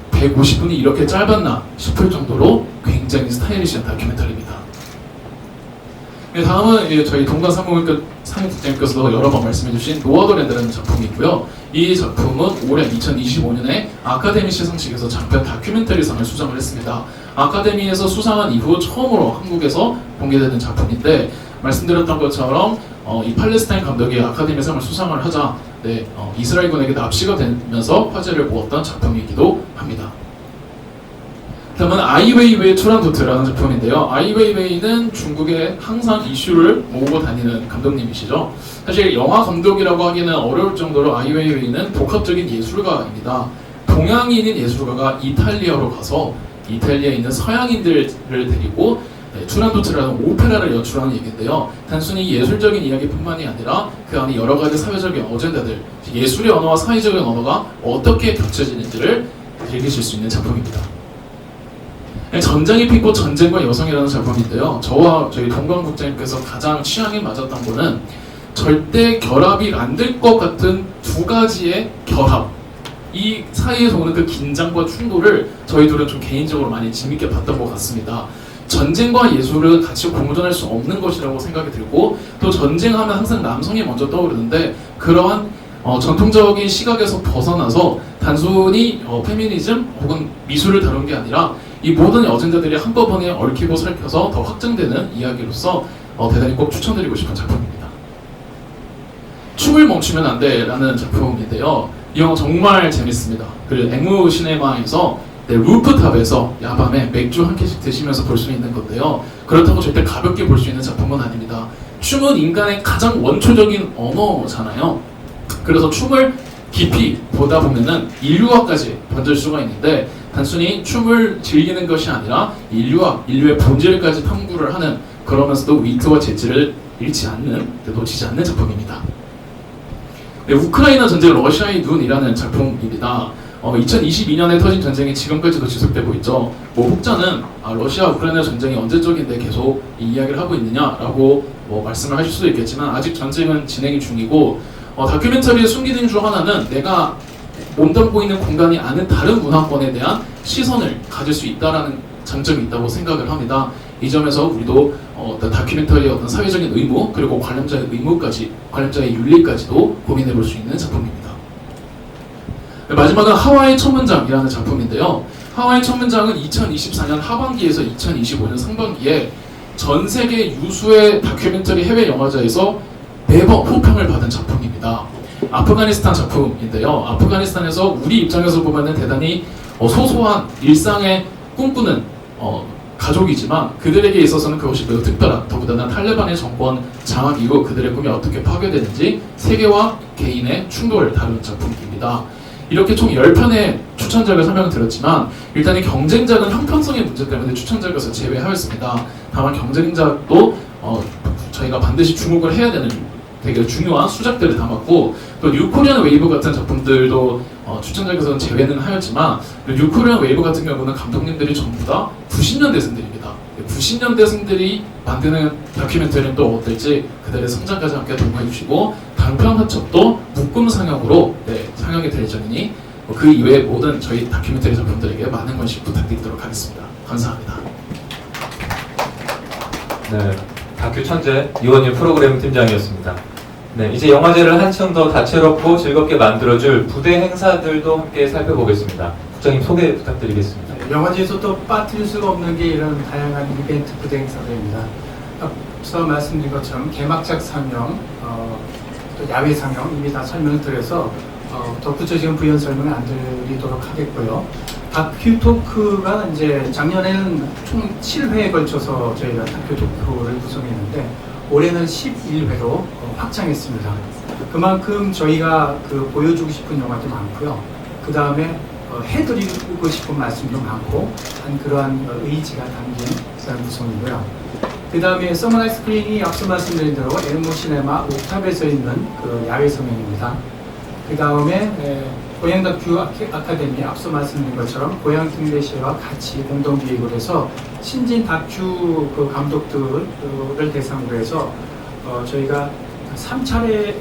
150분이 이렇게 짧았나 싶을 정도로 굉장히 스타일리시한 다큐멘터리입니다. 네, 다음은 저희 동관 사무국장님께서도 여러 번 말씀해주신 노어더랜드라는 작품이고요. 이 작품은 올해 2025년에 아카데미 시상식에서 장편 다큐멘터리상을 수상을 했습니다. 아카데미에서 수상한 이후 처음으로 한국에서 공개되는 작품인데 말씀드렸던 것처럼 이 팔레스타인 감독이 아카데미상을 수상을 하자 이스라엘군에게 납치가 되면서 화제를 모았던 작품이기도 합니다. 다음은 아이웨이웨이 투란도트라는 작품인데요. 아이웨이웨이는 중국의 항상 이슈를 모으고 다니는 감독님이시죠. 사실 영화 감독이라고 하기는 어려울 정도로 아이웨이웨이는 복합적인 예술가입니다. 동양인인 예술가가 이탈리아로 가서 이탈리아에 있는 서양인들을 데리고 투란도트라는 오페라를 연출하는 얘기인데요. 단순히 예술적인 이야기뿐만이 아니라 그 안에 여러 가지 사회적인 어젠다들, 예술의 언어와 사회적인 언어가 어떻게 겹쳐지는지를 즐기실 수 있는 작품입니다. 전쟁이 피고 전쟁과 여성이라는 작품인데요. 저와 저희 동관국장님께서 가장 취향에 맞았던 거는 절대 결합이 안 될 것 같은 두 가지의 결합. 이 사이에서 오는 그 긴장과 충돌을 저희 둘은 좀 개인적으로 많이 재밌게 봤던 것 같습니다. 전쟁과 예술은 같이 공존할 수 없는 것이라고 생각이 들고 또 전쟁하면 항상 남성이 먼저 떠오르는데 그러한 전통적인 시각에서 벗어나서 단순히 페미니즘 혹은 미술을 다룬 게 아니라 이 모든 어젠다들이 한꺼번에 얽히고 살펴서 더 확장되는 이야기로서 대단히 꼭 추천드리고 싶은 작품입니다. 춤을 멈추면 안 돼라는 작품인데요. 이 영화 정말 재밌습니다. 그리고 앵무 시네마에서 루프탑에서 야밤에 맥주 한 캔씩 드시면서 볼 수 있는 건데요. 그렇다고 절대 가볍게 볼 수 있는 작품은 아닙니다. 춤은 인간의 가장 원초적인 언어잖아요. 그래서 춤을 깊이 보다 보면은 인류학까지 번질 수가 있는데 단순히 춤을 즐기는 것이 아니라 인류학, 인류의 본질까지 탐구를 하는 그러면서도 위트와 재치를 잃지 않는, 놓치지 않는 작품입니다. 네, 우크라이나 전쟁 러시아의 눈이라는 작품입니다. 2022년에 터진 전쟁이 지금까지도 지속되고 있죠. 혹자는 러시아 우크라이나 전쟁이 언제적인데 계속 이 이야기를 하고 있느냐라고 말씀을 하실 수도 있겠지만 아직 전쟁은 진행 중이고 다큐멘터리의 숨기는 중 하나는 내가 몸담고 있는 공간이 아닌 다른 문화권에 대한 시선을 가질 수 있다라는 장점이 있다고 생각을 합니다. 이 점에서 우리도 어떤 다큐멘터리의 어떤 사회적인 의무 그리고 관람자의 의무까지, 관람자의 윤리까지도 고민해 볼 수 있는 작품입니다. 마지막은 하와이 첫 문장이라는 작품인데요. 하와이 첫 문장은 2024년 하반기에서 2025년 상반기에 전 세계 유수의 다큐멘터리 해외 영화제에서 매번 호평을 받은 작품입니다. 아프가니스탄 작품인데요. 아프가니스탄에서 우리 입장에서 보면은 대단히 소소한 일상의 꿈꾸는 가족이지만 그들에게 있어서는 그것이 매우 특별한, 더군다나 탈레반의 정권 장악 이후 그들의 꿈이 어떻게 파괴되는지 세계와 개인의 충돌을 다루는 작품입니다. 이렇게 총 10편의 추천작을 설명드렸지만 일단 이 경쟁작은 형평성의 문제 때문에 추천작에서 제외하였습니다. 다만 경쟁작도 저희가 반드시 주목을 해야 되는 되게 중요한 수작들을 담았고 또 뉴코리안 웨이브 같은 작품들도 추천작에서는 제외는 하였지만 뉴코리안 웨이브 같은 경우는 감독님들이 전부 다 90년대생들입니다. 90년대생들이 만드는 다큐멘터리는 또 어떨지 그들의 성장까지 함께 동행해 주시고 단편 한 첩도 묶음 상영으로 상영이 될 예정이니 그 이외의 모든 저희 다큐멘터리 작품들에게 많은 관심 부탁드리도록 하겠습니다. 감사합니다. 네, 다큐 천재 이원일 프로그램 팀장이었습니다. 네, 이제 영화제를 한층 더 다채롭고 즐겁게 만들어줄 부대 행사들도 함께 살펴보겠습니다. 국장님 소개 부탁드리겠습니다. 영화제에서 또 빠뜨릴 수가 없는 게 이런 다양한 이벤트 부대 행사들입니다. 앞서 말씀드린 것처럼 개막작 상영, 또 야외 상영 이미 다 설명을 드려서 더 구체적인 부연 설명을 안 드리도록 하겠고요. 다큐 토크가 이제 작년에는 총 7회에 걸쳐서 저희가 다큐 토크를 구성했는데 올해는 11회로 확장했습니다. 그만큼 저희가 보여주고 싶은 영화도 많고요. 그 다음에 해드리고 싶은 말씀도 많고 한 그러한 의지가 담긴 그런 구성이고요. 그 다음에 서머나이 스크린이 앞서 말씀드린 대로 엘모 시네마 옥탑에서 있는 그 야외 성형입니다. 그 다음에 고양 다큐 아카데미 앞서 말씀드린 것처럼 고양 특례시와 같이 공동 기획을 해서 신진 다큐 그 감독들을 대상으로 해서 저희가 3차례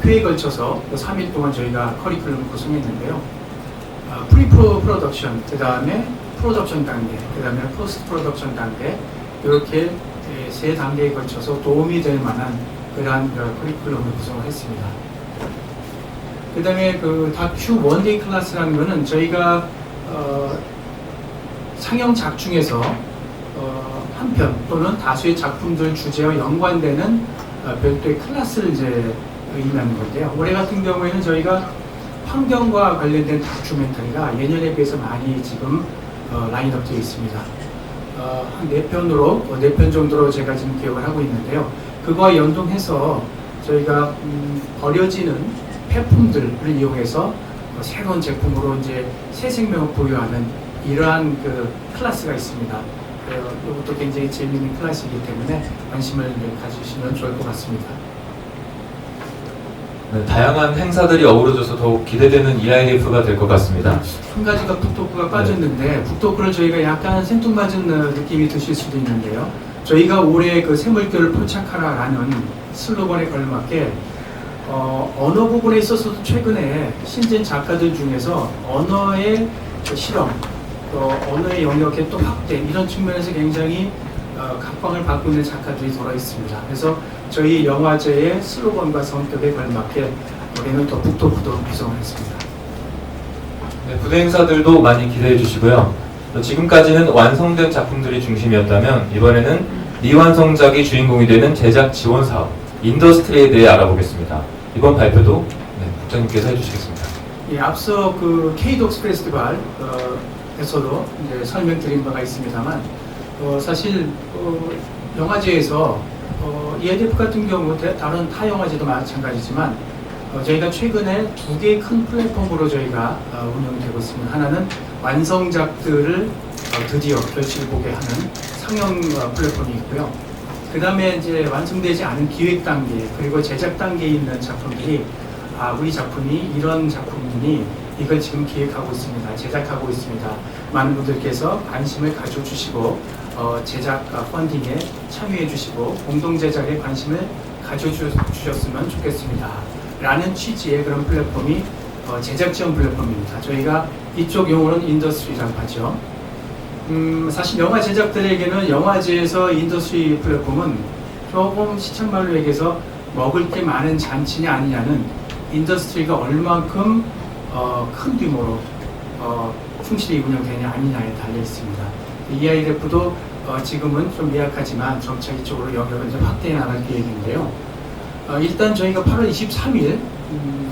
6회에 걸쳐서 3일 동안 저희가 커리큘럼을 구성했는데요. 프리 프로덕션, 그 다음에 프로덕션 단계, 그 다음에 포스트 프로덕션 단계 이렇게 세 단계에 걸쳐서 도움이 될 만한 그러한 커리큘럼을 구성을 했습니다. 그 다음에 그 다큐 원데이 클래스라는 거는 저희가 상영작 중에서 한 편 또는 다수의 작품들 주제와 연관되는 별도의 클래스를 이제 의미하는 건데요. 올해 같은 경우에는 저희가 환경과 관련된 다큐멘터리가 예년에 비해서 많이 지금 라인업 되어 있습니다. 한 4편 정도로 제가 지금 기억을 하고 있는데요. 그거와 연동해서 저희가 버려지는 폐품들을 이용해서 새로운 제품으로 이제 새 생명을 보유하는 이러한 그 클래스가 있습니다. 이것도 굉장히 재미있는 클래스이기 때문에 관심을 가지시면 좋을 것 같습니다. 네, 다양한 행사들이 어우러져서 더욱 기대되는 EIF가 될 것 같습니다. 한 가지가 북토크가 빠졌는데 북토크를 저희가 약간 생뚱맞은 느낌이 드실 수도 있는데요. 저희가 올해 그 새물결을 포착하라라는 슬로건에 걸맞게 언어 부분에 있어서도 최근에 신진 작가들 중에서 언어의 실험, 또 언어의 영역의 또 확대 이런 측면에서 굉장히 각광을 받고 있는 작가들이 들어 있습니다. 그래서 저희 영화제의 슬로건과 성격에 걸맞게 올해는 더 북토크도 구성을 했습니다. 네, 부대 행사들도 많이 기대해 주시고요. 지금까지는 완성된 작품들이 중심이었다면 이번에는 미완성작이 주인공이 되는 제작 지원 사업, 인더스트리에 대해 알아보겠습니다. 이번 발표도 국장님께서 해주시겠습니다. 예, 앞서 그 K-독스 페스티벌 에서도 이제 설명드린 바가 있습니다만 사실 영화제에서 EIDF 같은 경우 다른 타 영화제도 마찬가지지만 저희가 최근에 2개의 큰 플랫폼으로 저희가 운영되고 있습니다. 하나는 완성작들을 드디어 결실을 보게 하는 상영 플랫폼이 있고요. 그 다음에 이제 완성되지 않은 기획 단계 그리고 제작 단계에 있는 작품들이 우리 작품이 이런 작품이니 이걸 지금 기획하고 있습니다. 제작하고 있습니다. 많은 분들께서 관심을 가져주시고 제작 펀딩에 참여해 주시고 공동 제작에 관심을 가져주셨으면 좋겠습니다. 라는 취지의 그런 플랫폼이 제작 지원 플랫폼입니다. 저희가 이쪽 용어는 인더스트리라고 하죠. 사실 영화 제작들에게는 영화제에서 인더스트리 플랫폼은 조금 시청말로 얘기해서 먹을 게 많은 잔치냐 아니냐는 인더스트리가 얼만큼 큰 규모로 충실히 운영되냐 아니냐에 달려 있습니다. EIRF도 지금은 좀 미약하지만 점차 이쪽으로 영역을 좀 확대해 나갈 계획인데요. 일단 저희가 8월 23일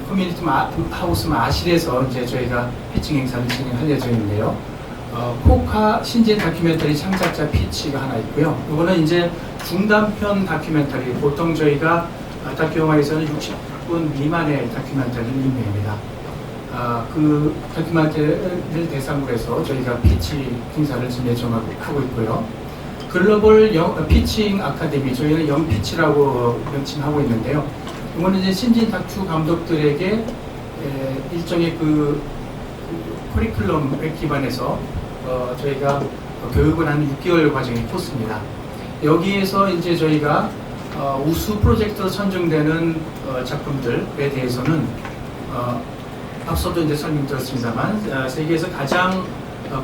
커뮤니티 하우스 마실에서 이제 저희가 피칭 행사를 진행할 예정인데요. 코카 신진 다큐멘터리 창작자 피치가 하나 있고요. 이거는 이제 중단편 다큐멘터리, 보통 저희가 다큐 영화에서는 60분 미만의 다큐멘터리를 의미합니다. 그 다큐멘터리를 대상으로 해서 저희가 피치 행사를 지금 예정하고 있고요. 글로벌 피칭 아카데미, 저희는 영피치라고 명칭하고 있는데요. 이거는 이제 신진 다큐 감독들에게 일종의 그 커리큘럼에 기반해서 저희가 교육을 하는 6개월 과정의 코스입니다. 여기에서 이제 저희가 우수 프로젝트로 선정되는 작품들에 대해서는 앞서도 이제 설명드렸습니다만 세계에서 가장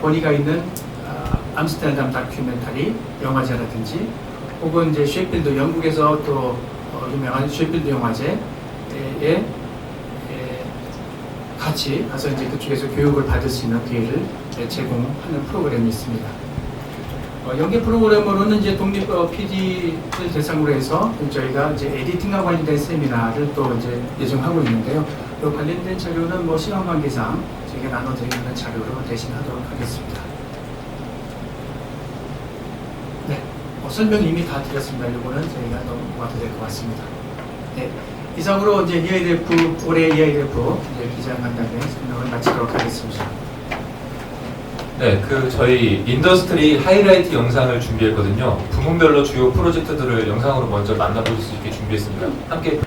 권위가 있는 암스테르담 다큐멘터리 영화제라든지 혹은 이제 셰필드 영국에서 또 유명한 셰필드 영화제에 같이 가서 이제 그쪽에서 교육을 받을 수 있는 기회를 제공하는 프로그램이 있습니다. 연계 프로그램으로는 이제 독립 PD를 대상으로 해서 저희가 이제 에디팅과 관련된 세미나를 또 이제 예정하고 있는데요. 또 관련된 자료는 뭐 시간 관계상 저희가 나눠드리는 자료로 대신하도록 하겠습니다. 네, 설명 이미 다 드렸습니다. 이거는 저희가 넘어가도 될 것 같습니다. 네, 이상으로 이제 EIRF 올해 EIRF 기자간담회 설명을 마치도록 하겠습니다. 네, 저희 인더스트리 하이라이트 영상을 준비했거든요. 부문별로 주요 프로젝트들을 영상으로 먼저 만나보실 수 있게 준비했습니다. 함께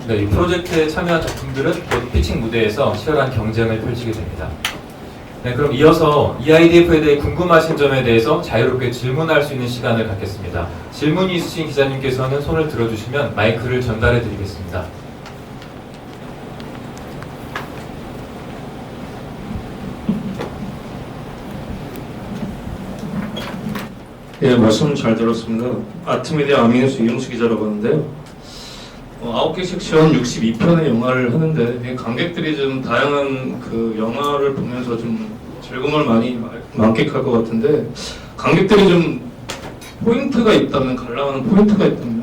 네, 이 프로젝트에 참여한 작품들은 모두 피칭 무대에서 치열한 경쟁을 펼치게 됩니다. 네, 그럼 이어서 EIDF에 대해 궁금하신 점에 대해서 자유롭게 질문할 수 있는 시간을 갖겠습니다. 질문이 있으신 기자님께서는 손을 들어주시면 마이크를 전달해 드리겠습니다. 예, 말씀 잘 들었습니다. 아트미디어 아미뉴스 이용수 기자라고 하는데요. 9개 섹션 62편의 영화를 하는데 관객들이 좀 다양한 그 영화를 보면서 좀 즐거움을 많이 만끽할 것 같은데 관객들이 좀 포인트가 있다면 관람하는 포인트가 있다면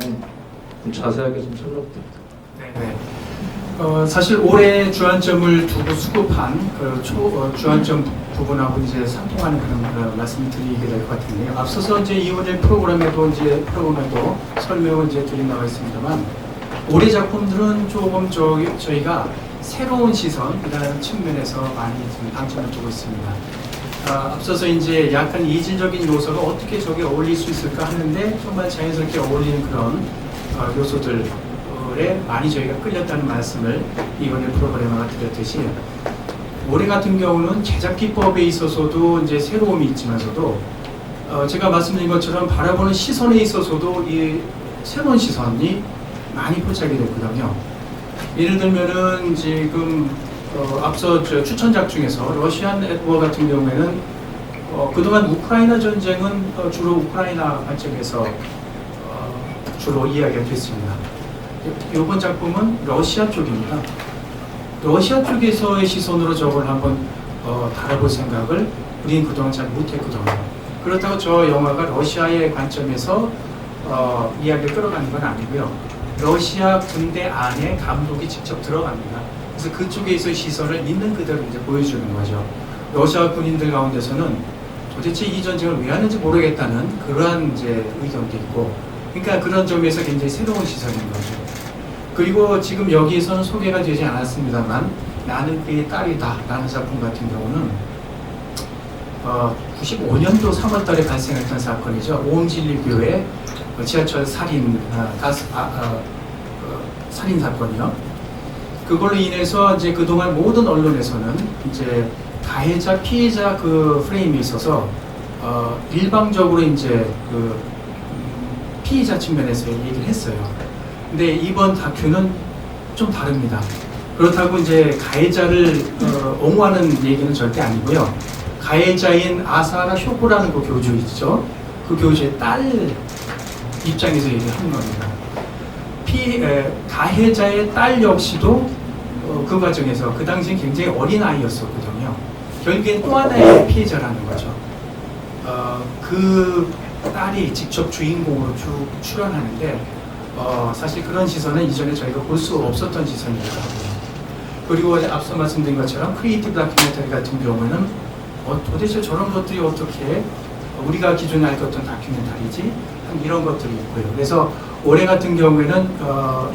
좀 자세하게 좀 설명 부탁드립니다. 사실 올해 주안점을 두고 수급한 그 주안점 부분하고 이제 상통하는 그런 말씀을 드리게 될 것 같은데요. 앞서서 이제 이번에 프로그램에도 설명을 이제 드린 나와 있습니다만 올해 작품들은 조금 저희가 새로운 시선이라는 측면에서 많이 좀 방점을 두고 있습니다. 앞서서 이제 약간 이질적인 요소가 어떻게 저게 어울릴 수 있을까 하는데 정말 자연스럽게 어울리는 그런 요소들 많이 저희가 끌렸다는 말씀을 이번에 프로그램에 드렸듯이 올해 같은 경우는 제작 기법에 있어서도 이제 새로움이 있지만서도 제가 말씀드린 것처럼 바라보는 시선에 있어서도 이 새로운 시선이 많이 포착이 됐거든요. 예를 들면은 지금 앞서 추천작 중에서 러시안 앳워 같은 경우에는 그동안 우크라이나 전쟁은 주로 우크라이나 관점에서 주로 이야기가 됐습니다. 이번 작품은 러시아 쪽입니다. 러시아 쪽에서의 시선으로 저걸 한번 다뤄볼 생각을 우리는 그동안 잘 못했거든요. 그렇다고 저 영화가 러시아의 관점에서 이야기를 끌어가는 건 아니고요. 러시아 군대 안에 감독이 직접 들어갑니다. 그래서 그쪽에서의 시선을 있는 그대로 이제 보여주는 거죠. 러시아 군인들 가운데서는 도대체 이 전쟁을 왜 하는지 모르겠다는 그러한 이제 의견도 있고, 그러니까 그런 점에서 굉장히 새로운 시선인 거죠. 그리고 지금 여기에서는 소개가 되지 않았습니다만 나는 그의 딸이다 라는 작품 같은 경우는 95년도 3월달에 발생했던 사건이죠. 오음진리교회 지하철 살인 살인 사건이요. 그걸로 인해서 이제 그동안 모든 언론에서는 이제 가해자 피해자 그 프레임이 있어서 일방적으로 이제 그 피해자 측면에서 얘기를 했어요. 근데 이번 다큐는 좀 다릅니다. 그렇다고 이제 가해자를 옹호하는 얘기는 절대 아니고요. 가해자인 아사라 쇼코라는 그 교주 있죠. 그 교주의 딸 입장에서 얘기를 하는 겁니다. 가해자의 딸 역시도 그 과정에서 그 당시엔 굉장히 어린 아이였었거든요. 결국엔 또 하나의 피해자라는 거죠. 그 딸이 직접 주인공으로 쭉 출연하는데 사실 그런 시선은 이전에 저희가 볼 수 없었던 시선이더라고요. 그리고 앞서 말씀드린 것처럼 크리에이티브 다큐멘터리 같은 경우에는 도대체 저런 것들이 어떻게 우리가 기존에 알던 다큐멘터리지? 이런 것들이 있고요. 그래서 올해 같은 경우에는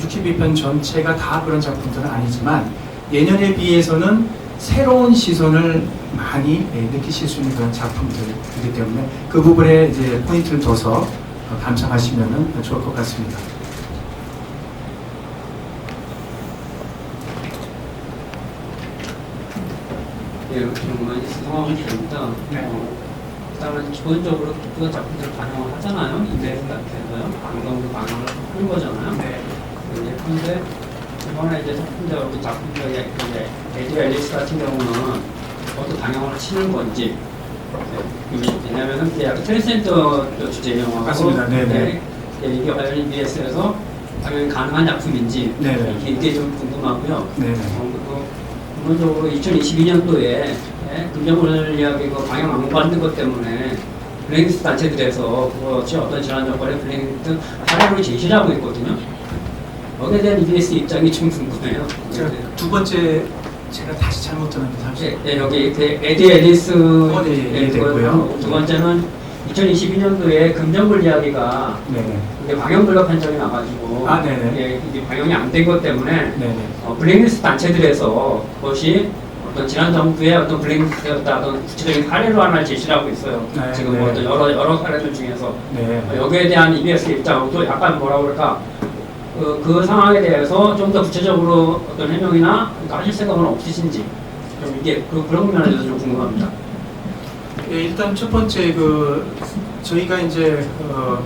62편 전체가 다 그런 작품들은 아니지만 예년에 비해서는 새로운 시선을 많이 느끼실 수 있는 그런 작품들이기 때문에 그 부분에 이제 포인트를 둬서 감상하시면 좋을 것 같습니다. 예, 그러면 상황이 됩니다. 네. 일단은 기본적으로 그런 작품들 반영을 하잖아요. 인베이스 같아서요. 방송도 반영을 하는 거잖아요. 네. 그런데 이번에 이제 작품들, 작품들의 이제 에디 앨리스 같은 경우는 그것도 방영을 치는 건지. 왜냐면은 이게 약간 트랜스젠더 주제 영화고. 맞습니다. 네네. 이게 과연 EBS에서 방영이 가능한 작품인지. 네네. 이게 좀 궁금하고요. 네네. 그리고 기본적으로 2022년도에 금정을 이야기 그 방영 안 받는 것 때문에 블랙리스트 단체들에서 그것이 어떤 질환 여건에 블랙리스트 사례로 제시를 하고 있거든요. 거기에 대한 EBS 입장이 좀 궁금해요. 두 번째 제가 다시 잘못 들었는데 잠시. 네, 여기 에디 앨리스 네, 됐고요. 두 번째는 2022년도에 금정글 이야기가 네네. 이게 방영 불가 판정이 나가지고 네네. 이게 방영이 안 된 것 때문에 네네. 블랙리스트 단체들에서 그것이 어떤 지난 정부의 어떤 블랙리스트였다 어떤 구체적인 사례로 하나 제시를 하고 있어요. 네, 지금 네. 뭐 어떤 여러 사례들 중에서 네. 여기에 대한 EBS 입장도 약간 뭐라 그럴까 그 상황에 대해서 좀 더 구체적으로 어떤 해명이나 하실 생각은 없으신지 좀 이게 그런 면에 대해서 좀 궁금합니다. 예, 일단 첫 번째 저희가 이제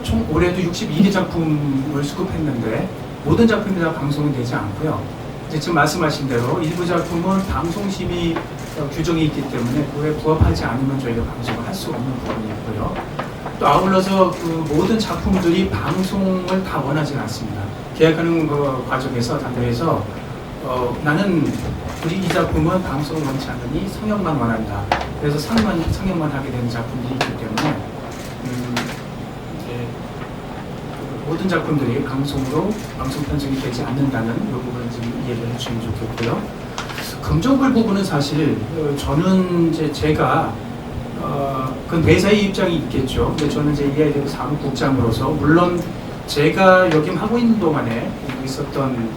총 올해도 62개 작품을 수급했는데 모든 작품이 다 방송이 되지 않고요. 이제 지금 말씀하신 대로 일부 작품은 방송심의 규정이 있기 때문에 그에 부합하지 않으면 저희가 방송을 할 수 없는 부분이 있고요. 또 아울러서 그 모든 작품들이 방송을 다 원하지는 않습니다. 계약하는 과정에서 단계에서 나는 우리 이 작품은 방송을 원치 않으니 상영만 원한다. 그래서 상영만 하게 되는 작품들이 있기 때문에 이제 모든 작품들이 방송 편성이 되지 않는다는 이 부분을 좀 이해를 해주시면 좋겠고요. 금정글 부분은 사실 저는 이제 제가 그 회사의 입장이 있겠죠. 근데 저는 이제 EIDF 사무국장으로서 물론 제가 역임하고 있는 동안에 있었던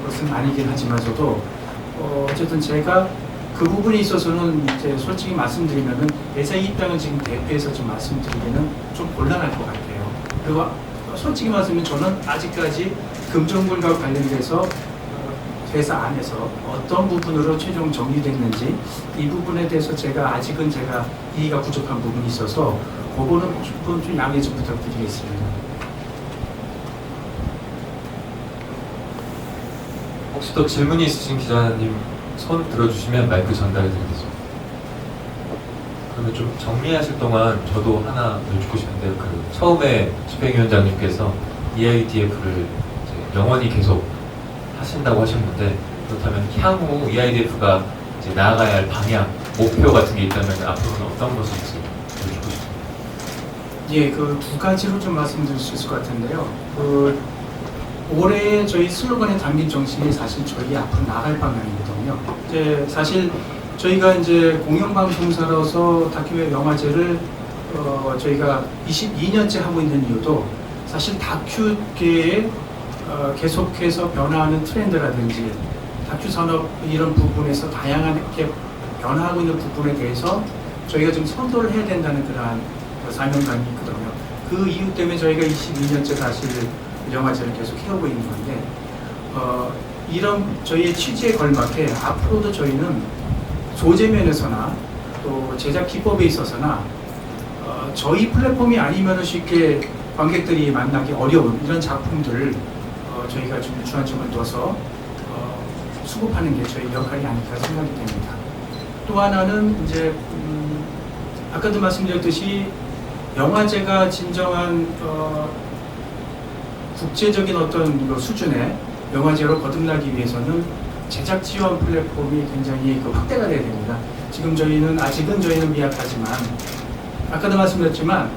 것은 아니긴 하지만서도 어쨌든 제가 그 부분에 있어서는 이제 솔직히 말씀드리면은 회사의 입장을 지금 대표해서 좀 말씀드리기는 좀 곤란할 것 같아요. 그리고 솔직히 말씀드리면 저는 아직까지 금정글과 관련돼서 회사 안에서 어떤 부분으로 최종 정리됐는지 이 부분에 대해서 제가 아직은 제가 이해가 부족한 부분이 있어서 그거는 좀 양해 좀 부탁드리겠습니다. 혹시 또 질문이 있으신 기자님 손 들어주시면 마이크 전달해 드리겠습니다. 그러면 좀 정리하실 동안 저도 하나 여쭙고 싶은데요. 처음에 집행위원장님께서 EIDF를 영원히 계속 하신다고 하셨는데 그렇다면 향후 EIDF가 이제 나아가야 할 방향, 목표 같은 게 있다면 앞으로는 어떤 것을 여쭙고 싶습니다. 예, 그 두 가지로 좀 말씀드릴 수 있을 것 같은데요. 올해 저희 슬로건에 담긴 정신이 사실 저희 앞으로 나갈 방향이거든요. 이제 사실 저희가 이제 공영방송사로서 다큐 영화제를 저희가 22년째 하고 있는 이유도 사실 다큐계에 계속해서 변화하는 트렌드라든지 다큐 산업 이런 부분에서 다양하게 변화하고 있는 부분에 대해서 저희가 좀 선도를 해야 된다는 그러한 사명감이 있거든요. 그 이유 때문에 저희가 22년째 사실 영화제를 계속 해오고 있는 건데 이런 저희의 취지에 걸맞게 앞으로도 저희는 소재 면에서나 또 제작 기법에 있어서나 저희 플랫폼이 아니면 쉽게 관객들이 만나기 어려운 이런 작품들을 저희가 좀 주안점을 둬서 수급하는 게 저희 역할이 아닐까 생각이 됩니다. 또 하나는 이제 아까도 말씀드렸듯이 영화제가 진정한 국제적인 어떤 수준의 영화제로 거듭나기 위해서는 제작 지원 플랫폼이 굉장히 확대가 돼야 됩니다. 지금 아직은 저희는 미약하지만 아까도 말씀드렸지만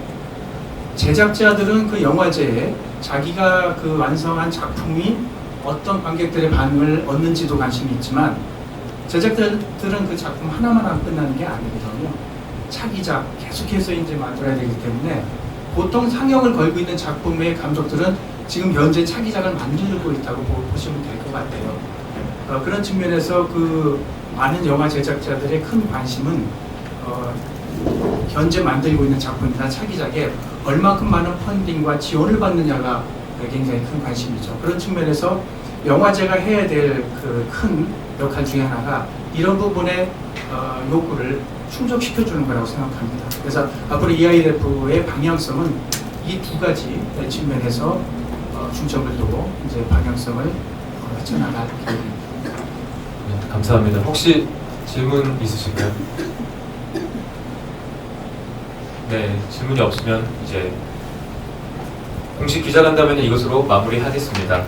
제작자들은 그 영화제에 자기가 그 완성한 작품이 어떤 관객들의 반응을 얻는지도 관심이 있지만 제작자들은 그 작품 하나만 끝나는 게 아니거든요. 차기작 계속해서 이제 만들어야 되기 때문에 보통 상영을 걸고 있는 작품의 감독들은 지금 현재 차기작을 만들고 있다고 보시면 될 것 같아요. 그런 측면에서 그 많은 영화 제작자들의 큰 관심은 현재 만들고 있는 작품이나 차기작에 얼마큼 많은 펀딩과 지원을 받느냐가 굉장히 큰 관심이죠. 그런 측면에서 영화제가 해야 될 그 큰 역할 중에 하나가 이런 부분의 요구를 충족시켜주는 거라고 생각합니다. 그래서 앞으로 EIF의 방향성은 이 두 가지 측면에서 중점을 두고 이제 방향성을 헤쳐나갈 계획입니다. 네, 감사합니다. 혹시 질문 있으실까요? 네, 질문이 없으면 이제 공식 기자간담회는 이것으로 마무리하겠습니다.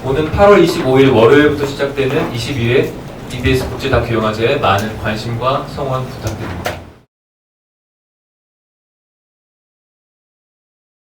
오는 8월 25일 월요일부터 시작되는 22회 EBS 국제 다큐 영화제에 많은 관심과 성원 부탁드립니다.